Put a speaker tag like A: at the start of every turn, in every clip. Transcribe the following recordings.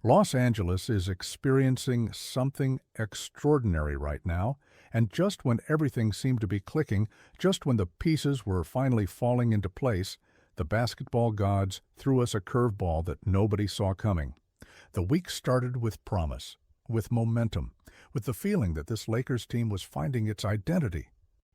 A: Los Angeles is experiencing something extraordinary right now, and just when everything seemed to be clicking, just when the pieces were finally falling into place, the basketball gods threw us a curveball that nobody saw coming. The week started with promise, with momentum, with the feeling that this Lakers team was finding its identity.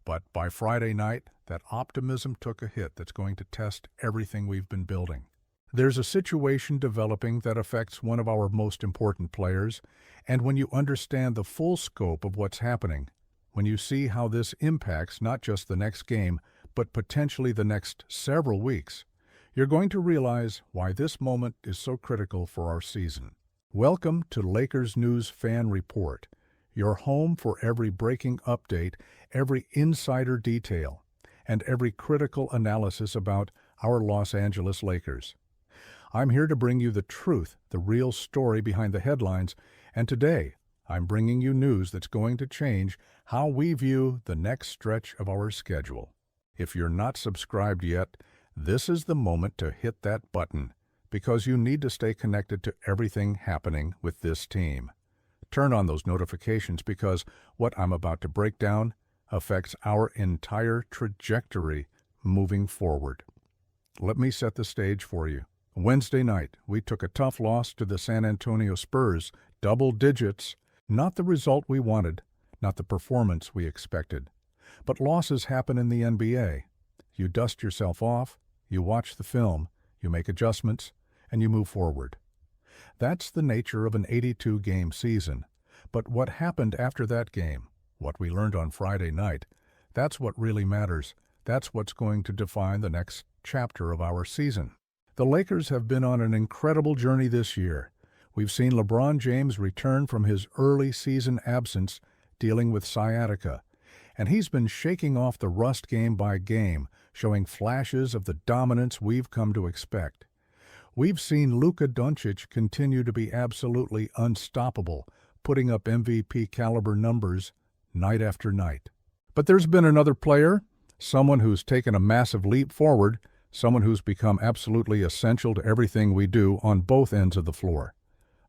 A: But by Friday night, that optimism took a hit that's going to test everything we've been building. There's a situation developing that affects one of our most important players, and when you understand the full scope of what's happening, when you see how this impacts not just the next game, but potentially the next several weeks, you're going to realize why this moment is so critical for our season. Welcome to Lakers News Fan Report, your home for every breaking update, every insider detail, and every critical analysis about our Los Angeles Lakers. I'm here to bring you the truth, the real story behind the headlines, and today I'm bringing you news that's going to change how we view the next stretch of our schedule. If you're not subscribed yet, this is the moment to hit that button, because you need to stay connected to everything happening with this team. Turn on those notifications because what I'm about to break down affects our entire trajectory moving forward. Let me set the stage for you. Wednesday night, we took a tough loss to the San Antonio Spurs, double digits, not the result we wanted, not the performance we expected. But losses happen in the NBA. You dust yourself off, you watch the film, you make adjustments, and you move forward. That's the nature of an 82-game season. But what happened after that game, what we learned on Friday night, that's what really matters. That's what's going to define the next chapter of our season. The Lakers have been on an incredible journey this year. We've seen LeBron James return from his early season absence dealing with sciatica, and he's been shaking off the rust game by game, showing flashes of the dominance we've come to expect. We've seen Luka Doncic continue to be absolutely unstoppable, putting up MVP-caliber numbers night after night. But there's been another player, someone who's taken a massive leap forward, someone who's become absolutely essential to everything we do on both ends of the floor.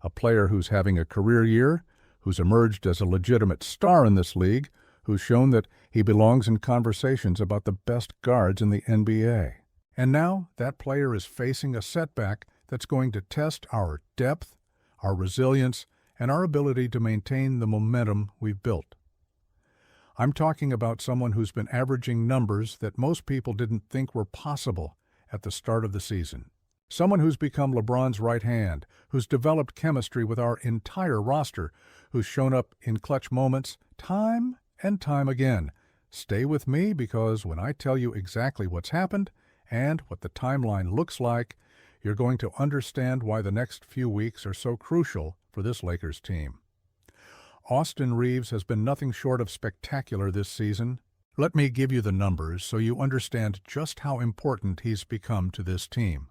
A: A player who's having a career year, who's emerged as a legitimate star in this league, who's shown that he belongs in conversations about the best guards in the NBA. And now that player is facing a setback that's going to test our depth, our resilience, and our ability to maintain the momentum we've built. I'm talking about someone who's been averaging numbers that most people didn't think were possible at the start of the season. Someone who's become LeBron's right hand, who's developed chemistry with our entire roster, who's shown up in clutch moments time and time again. Stay with me because when I tell you exactly what's happened and what the timeline looks like, you're going to understand why the next few weeks are so crucial for this Lakers team. Austin Reeves has been nothing short of spectacular this season. Let me give you the numbers so you understand just how important he's become to this team.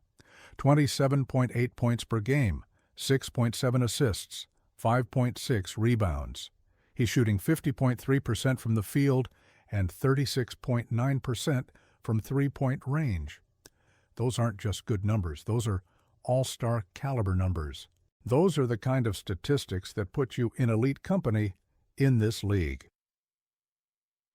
A: 27.8 points per game, 6.7 assists, 5.6 rebounds. He's shooting 50.3% from the field and 36.9% from three-point range. Those aren't just good numbers. Those are all-star caliber numbers. Those are the kind of statistics that put you in elite company in this league.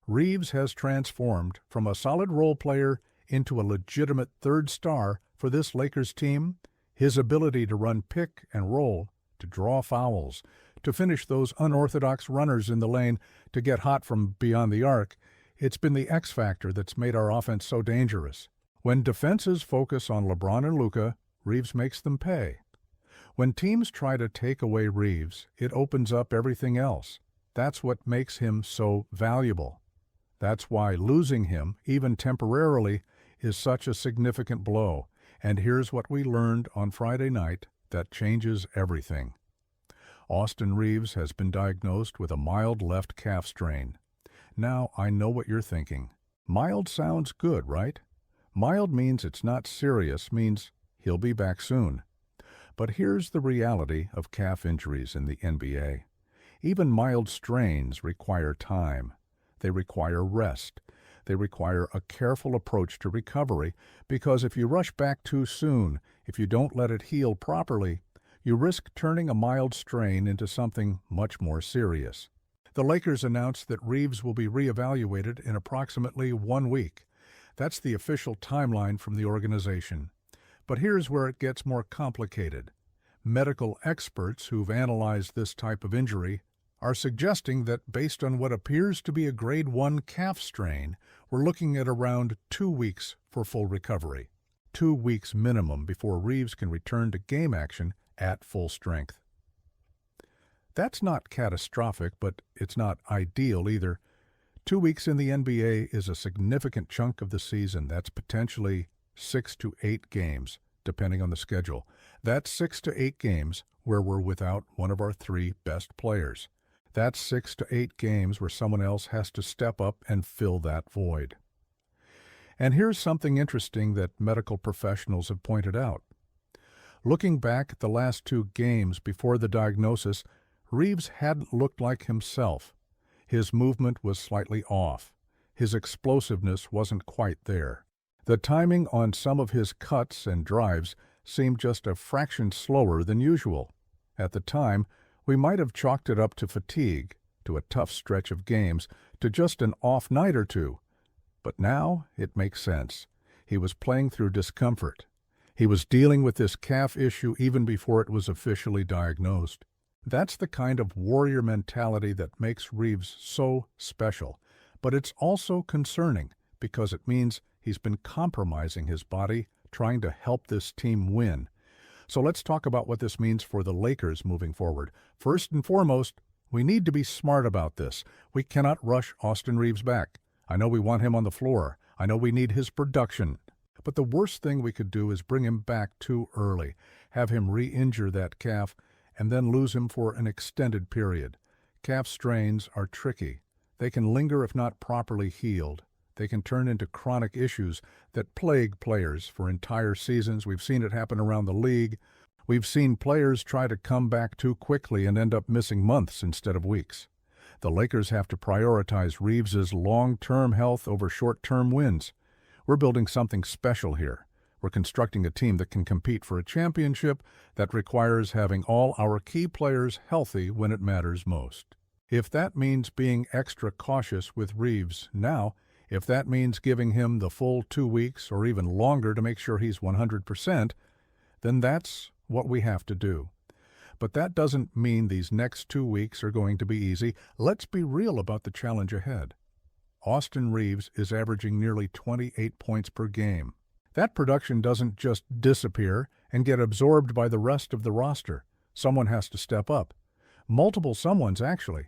A: Reeves has transformed from a solid role player into a legitimate third star for this Lakers team. His ability to run pick and roll, to draw fouls, to finish those unorthodox runners in the lane, to get hot from beyond the arc, it's been the X factor that's made our offense so dangerous. When defenses focus on LeBron and Luka, Reeves makes them pay. When teams try to take away Reeves, it opens up everything else. That's what makes him so valuable. That's why losing him, even temporarily, is such a significant blow. And here's what we learned on Friday night that changes everything. Austin Reeves has been diagnosed with a mild left calf strain. Now, I know what you're thinking. Mild sounds good, right? Mild means it's not serious, means he'll be back soon. But here's the reality of calf injuries in the NBA. Even mild strains require time. They require rest. They require a careful approach to recovery because if you rush back too soon, if you don't let it heal properly, you risk turning a mild strain into something much more serious. The Lakers announced that Reeves will be reevaluated in approximately 1 week. That's the official timeline from the organization. But here's where it gets more complicated. Medical experts who've analyzed this type of injury are suggesting that based on what appears to be a grade 1 calf strain, we're looking at around 2 weeks for full recovery. 2 weeks minimum before Reeves can return to game action at full strength. That's not catastrophic, but it's not ideal either. 2 weeks in the NBA is a significant chunk of the season. That's potentially 6 to 8 games, depending on the schedule. That's 6 to 8 games where we're without one of our 3 best players. That's 6 to 8 games where someone else has to step up and fill that void. And here's something interesting that medical professionals have pointed out. Looking back at the last 2 games before the diagnosis, Reeves hadn't looked like himself. His movement was slightly off. His explosiveness wasn't quite there. The timing on some of his cuts and drives seemed just a fraction slower than usual. At the time, we might have chalked it up to fatigue, to a tough stretch of games, to just an off night or two. But now it makes sense. He was playing through discomfort. He was dealing with this calf issue even before it was officially diagnosed. That's the kind of warrior mentality that makes Reeves so special. But it's also concerning because it means he's been compromising his body, trying to help this team win. So let's talk about what this means for the Lakers moving forward. First and foremost, we need to be smart about this. We cannot rush Austin Reeves back. I know we want him on the floor. I know we need his production. But the worst thing we could do is bring him back too early, have him re-injure that calf, and then lose him for an extended period. Calf strains are tricky. They can linger if not properly healed. They can turn into chronic issues that plague players for entire seasons. We've seen it happen around the league. We've seen players try to come back too quickly and end up missing months instead of weeks. The Lakers have to prioritize Reeves' long-term health over short-term wins. We're building something special here. We're constructing a team that can compete for a championship that requires having all our key players healthy when it matters most. If that means being extra cautious with Reeves now, if that means giving him the full 2 weeks or even longer to make sure he's 100%, then that's what we have to do. But that doesn't mean these next 2 weeks are going to be easy. Let's be real about the challenge ahead. Austin Reeves is averaging nearly 28 points per game. That production doesn't just disappear and get absorbed by the rest of the roster. Someone has to step up. Multiple someones, actually.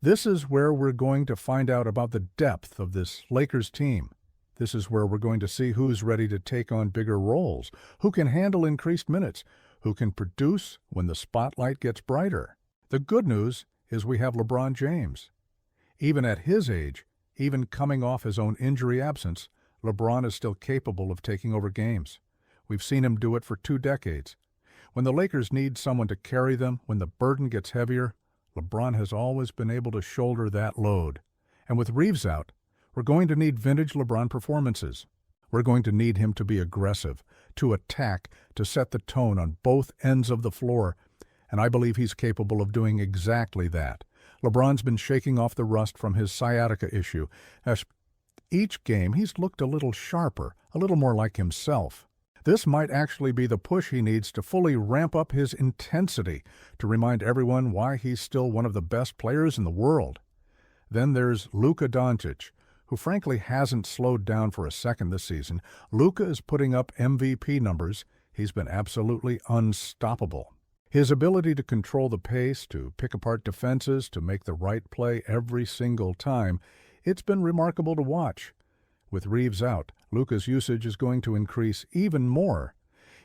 A: This is where we're going to find out about the depth of this Lakers team. This is where we're going to see who's ready to take on bigger roles, who can handle increased minutes, who can produce when the spotlight gets brighter. The good news is we have LeBron James. Even at his age, even coming off his own injury absence, LeBron is still capable of taking over games. We've seen him do it for 2 decades. When the Lakers need someone to carry them, when the burden gets heavier, LeBron has always been able to shoulder that load. And with Reeves out, we're going to need vintage LeBron performances. We're going to need him to be aggressive, to attack, to set the tone on both ends of the floor. And I believe he's capable of doing exactly that. LeBron's been shaking off the rust from his sciatica issue. As each game, he's looked a little sharper, a little more like himself. This might actually be the push he needs to fully ramp up his intensity, to remind everyone why he's still one of the best players in the world. Then there's Luka Doncic, who frankly hasn't slowed down for a second this season. Luka is putting up MVP numbers. He's been absolutely unstoppable. His ability to control the pace, to pick apart defenses, to make the right play every single time, it's been remarkable to watch. With Reeves out, Luka's usage is going to increase even more.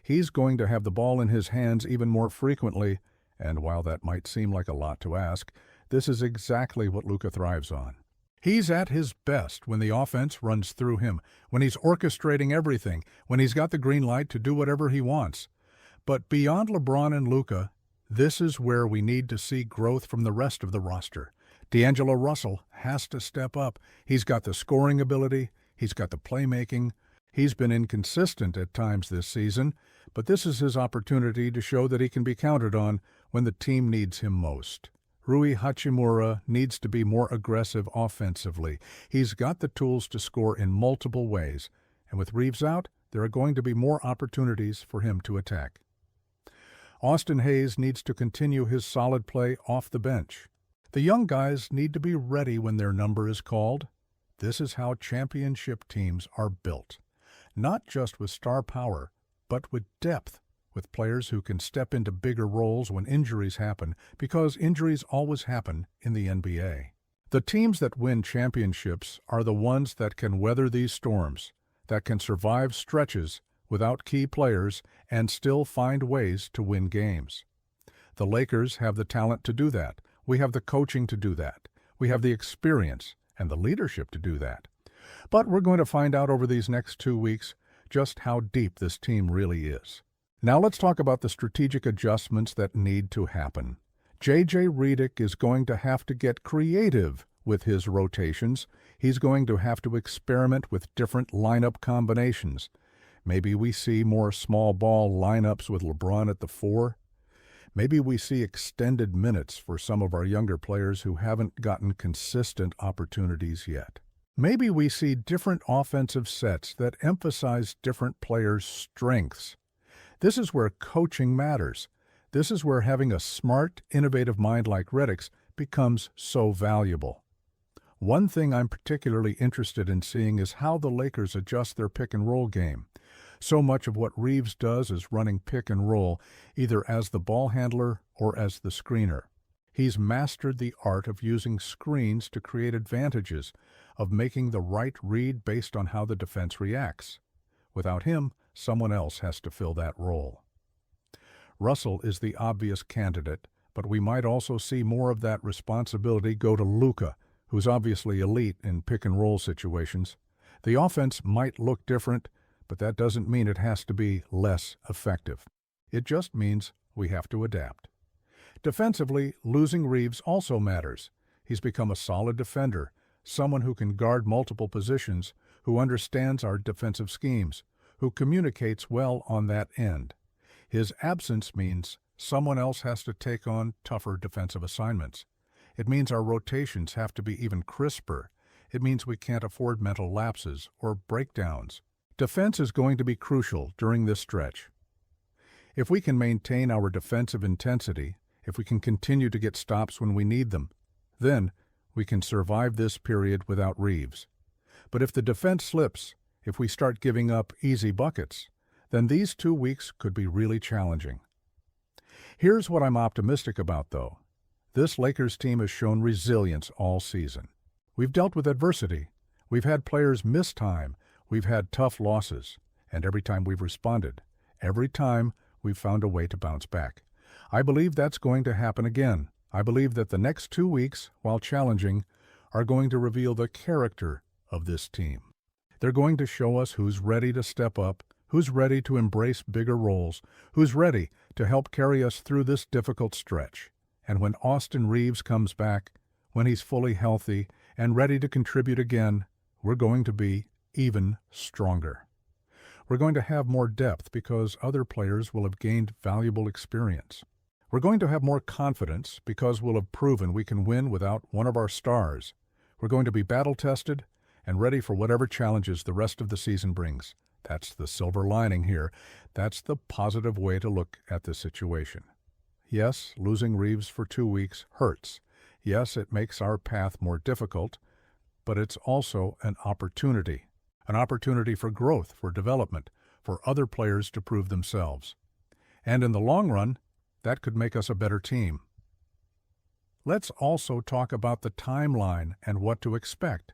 A: He's going to have the ball in his hands even more frequently, and while that might seem like a lot to ask, this is exactly what Luka thrives on. He's at his best when the offense runs through him, when he's orchestrating everything, when he's got the green light to do whatever he wants. But beyond LeBron and Luka, this is where we need to see growth from the rest of the roster. D'Angelo Russell has to step up. He's got the scoring ability. He's got the playmaking. He's been inconsistent at times this season, but this is his opportunity to show that he can be counted on when the team needs him most. Rui Hachimura needs to be more aggressive offensively. He's got the tools to score in multiple ways, and with Reeves out, there are going to be more opportunities for him to attack. Austin Hayes needs to continue his solid play off the bench. The young guys need to be ready when their number is called. This is how championship teams are built. Not just with star power, but with depth, with players who can step into bigger roles when injuries happen, because injuries always happen in the NBA. The teams that win championships are the ones that can weather these storms, that can survive stretches without key players and still find ways to win games. The Lakers have the talent to do that. We have the coaching to do that. We have the experience and the leadership to do that. But we're going to find out over these next 2 weeks just how deep this team really is. Now let's talk about the strategic adjustments that need to happen. J.J. Redick is going to have to get creative with his rotations. He's going to have to experiment with different lineup combinations. Maybe we see more small ball lineups with LeBron at the 4. Maybe we see extended minutes for some of our younger players who haven't gotten consistent opportunities yet. Maybe we see different offensive sets that emphasize different players' strengths. This is where coaching matters. This is where having a smart, innovative mind like Redick's becomes so valuable. One thing I'm particularly interested in seeing is how the Lakers adjust their pick-and-roll game. So much of what Reeves does is running pick and roll, either as the ball handler or as the screener. He's mastered the art of using screens to create advantages, of making the right read based on how the defense reacts. Without him, someone else has to fill that role. Russell is the obvious candidate, but we might also see more of that responsibility go to Luka, who's obviously elite in pick-and-roll situations. The offense might look different, but that doesn't mean it has to be less effective. It just means we have to adapt. Defensively, losing Reeves also matters. He's become a solid defender, someone who can guard multiple positions, who understands our defensive schemes, who communicates well on that end. His absence means someone else has to take on tougher defensive assignments. It means our rotations have to be even crisper. It means we can't afford mental lapses or breakdowns. Defense is going to be crucial during this stretch. If we can maintain our defensive intensity, if we can continue to get stops when we need them, then we can survive this period without Reeves. But if the defense slips, if we start giving up easy buckets, then these 2 weeks could be really challenging. Here's what I'm optimistic about, though. This Lakers team has shown resilience all season. We've dealt with adversity. We've had players miss time. We've had tough losses, and every time we've responded, every time we've found a way to bounce back. I believe that's going to happen again. I believe that the next 2 weeks, while challenging, are going to reveal the character of this team. They're going to show us who's ready to step up, who's ready to embrace bigger roles, who's ready to help carry us through this difficult stretch. And when Austin Reeves comes back, when he's fully healthy and ready to contribute again, we're going to be even stronger. We're going to have more depth because other players will have gained valuable experience. We're going to have more confidence because we'll have proven we can win without one of our stars. We're going to be battle-tested and ready for whatever challenges the rest of the season brings. That's the silver lining here. That's the positive way to look at the situation. Yes, losing Reeves for 2 weeks hurts. Yes, it makes our path more difficult, but it's also an opportunity for growth, for development, for other players to prove themselves. And in the long run, that could make us a better team. Let's also talk about the timeline and what to expect.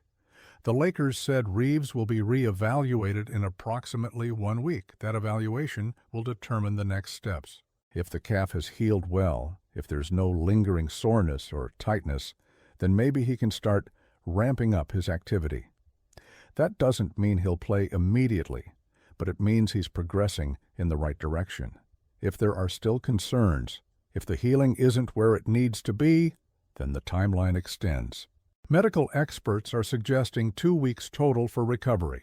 A: The Lakers said Reeves will be reevaluated in approximately 1 week. That evaluation will determine the next steps. If the calf has healed well, if there's no lingering soreness or tightness, then maybe he can start ramping up his activity. That doesn't mean he'll play immediately, but it means he's progressing in the right direction. If there are still concerns, if the healing isn't where it needs to be, then the timeline extends. Medical experts are suggesting 2 weeks total for recovery,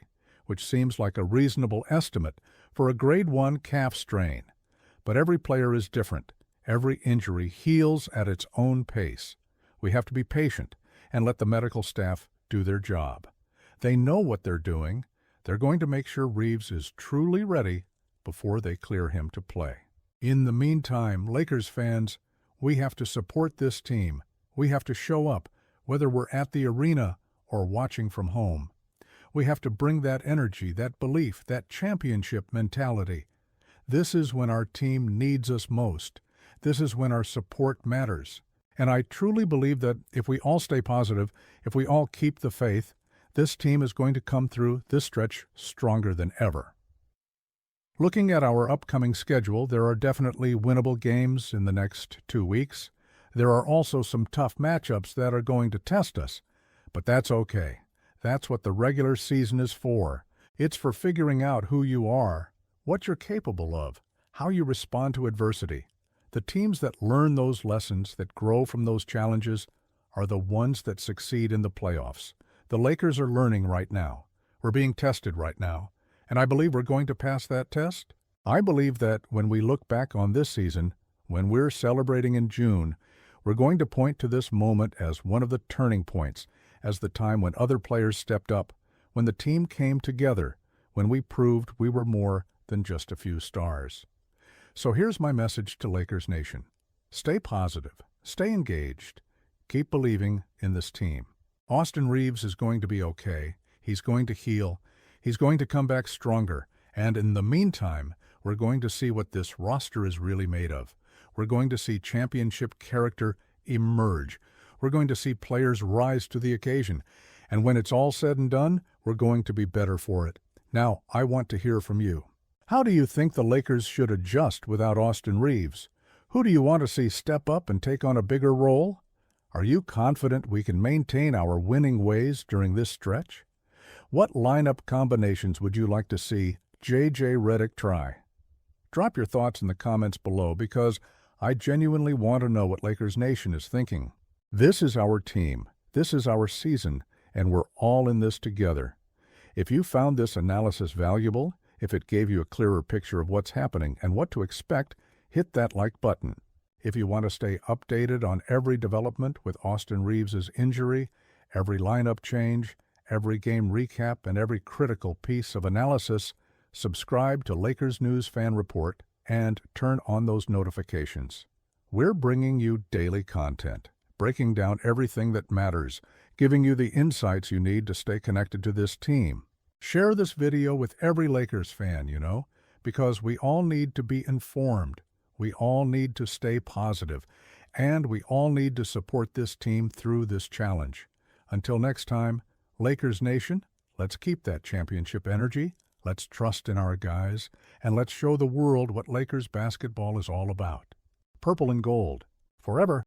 A: which seems like a reasonable estimate for a grade 1 calf strain. But every player is different. Every injury heals at its own pace. We have to be patient and let the medical staff do their job. They know what they're doing. They're going to make sure Reeves is truly ready before they clear him to play. In the meantime, Lakers fans, we have to support this team. We have to show up, whether we're at the arena or watching from home. We have to bring that energy, that belief, that championship mentality. This is when our team needs us most. This is when our support matters. And I truly believe that if we all stay positive, if we all keep the faith, this team is going to come through this stretch stronger than ever. Looking at our upcoming schedule, there are definitely winnable games in the next 2 weeks. There are also some tough matchups that are going to test us, but that's okay. That's what the regular season is for. It's for figuring out who you are, what you're capable of, how you respond to adversity. The teams that learn those lessons, that grow from those challenges, are the ones that succeed in the playoffs. The Lakers are learning right now. We're being tested right now, and I believe we're going to pass that test. I believe that when we look back on this season, when we're celebrating in June, we're going to point to this moment as one of the turning points, as the time when other players stepped up, when the team came together, when we proved we were more than just a few stars. So here's my message to Lakers Nation. Stay positive, stay engaged, keep believing in this team. Austin Reeves is going to be okay. He's going to heal. He's going to come back stronger. And in the meantime, we're going to see what this roster is really made of. We're going to see championship character emerge. We're going to see players rise to the occasion. And when it's all said and done, we're going to be better for it. Now, I want to hear from you. How do you think the Lakers should adjust without Austin Reeves? Who do you want to see step up and take on a bigger role? Are you confident we can maintain our winning ways during this stretch? What lineup combinations would you like to see J.J. Redick try? Drop your thoughts in the comments below because I genuinely want to know what Lakers Nation is thinking. This is our team, this is our season, and we're all in this together. If you found this analysis valuable, if it gave you a clearer picture of what's happening and what to expect, hit that like button. If you want to stay updated on every development with Austin Reeves' injury, every lineup change, every game recap, and every critical piece of analysis, subscribe to Lakers News Fan Report and turn on those notifications. We're bringing you daily content, breaking down everything that matters, giving you the insights you need to stay connected to this team. Share this video with every Lakers fan, because we all need to be informed. We all need to stay positive, and we all need to support this team through this challenge. Until next time, Lakers Nation, let's keep that championship energy, let's trust in our guys, and let's show the world what Lakers basketball is all about. Purple and gold, forever.